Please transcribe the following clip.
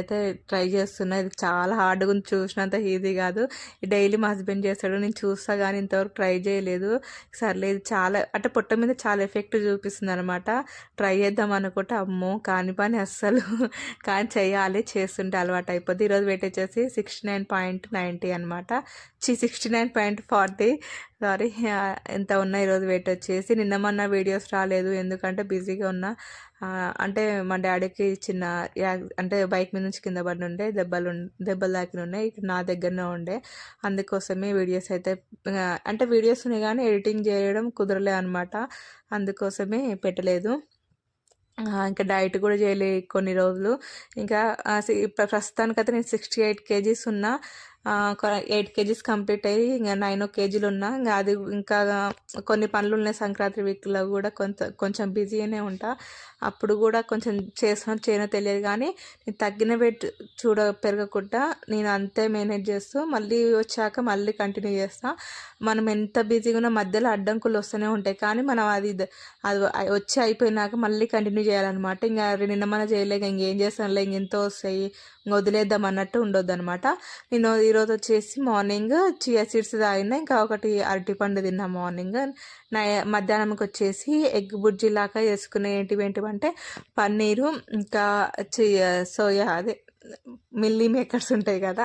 అయితే ట్రై చేస్తున్నా. ఇది చాలా హార్డ్‌గా ఉంది. చూసినంత ఈజీ కాదు. డైలీ మా హస్బెండ్ చేస్తాడు. నేను చూస్తా కానీ ఇంతవరకు ట్రై చేయలేదు. సర్లే ఇది చాలా అంటే పొట్ట మీద చాలా ఎఫెక్ట్ చూపిస్తుందనమాట. ట్రై చేద్దాం అనుకుంటే అమ్మో! కాని పని అస్సలు. కానీ చేయాలి. చేస్తుంటే అలవాటు అయిపోద్ది. ఈరోజు వెయిట్ వచ్చేసి 69.90 అనమాట. 69.40 సారీ. ఎంత ఉన్నా ఈరోజు వెయిట్ వచ్చేసి. నిన్న మొన్న వీడియోస్ రాలేదు. ఎందుకంటే బిజీగా ఉన్నా. అంటే మా డాడీకి చిన్న అంటే బైక్ మీద నుంచి కింద పడి ఉండే దెబ్బలు తాకిన ఉన్నాయి. ఇక్కడ నా దగ్గరనే ఉండే. అందుకోసమే వీడియోస్ అయితే అంటే వీడియోస్ ఉన్నాయి కానీ ఎడిటింగ్ చేయడం కుదరలే అనమాట. అందుకోసమే పెట్టలేదు. ఇంకా డైట్ కూడా చేయలే కొన్ని రోజులు. ఇంకా ప్రస్తుతానికైతే నేను 68 కేజీస్ ఉన్నా. ఒక 8 కేజీస్ కంప్లీట్ అయ్యి ఇంకా 9 కేజీలు ఉన్నా. ఇంకా అది ఇంకా కొన్ని పనులు ఉన్నాయి. సంక్రాంతి వీక్లో కూడా కొంచెం బిజీగానే ఉంటా. అప్పుడు కూడా కొంచెం చేయనో తెలియదు కానీ నేను తగ్గిన వెయిట్ పెరగకుండా నేను అంతే మేనేజ్ చేస్తూ మళ్ళీ వచ్చాక మళ్ళీ కంటిన్యూ చేస్తా. మనం ఎంత బిజీగా ఉన్నా మధ్యలో అడ్డంకులు వస్తూనే ఉంటాయి. కానీ మనం అది వచ్చి అయిపోయినాక మళ్ళీ కంటిన్యూ చేయాలన్నమాట. ఇంకా నిన్న మన చేయలేక ఇంకేం చేస్తానులే ఇంకెంతో వస్తాయి వదిలేద్దాం అన్నట్టు ఉండొద్దు అనమాట. నేను ఈరోజు వచ్చేసి మార్నింగ్ చియా సీడ్స్ తాగిన, ఇంకా ఒకటి అరటిపండు తిన్నా మార్నింగ్. మధ్యాహ్నంకి వచ్చేసి ఎగ్ బుర్జీలాగా ఏంటివంటే పన్నీరు ఇంకా సోయా అదే మిల్లీ మేకర్స్ ఉంటాయి కదా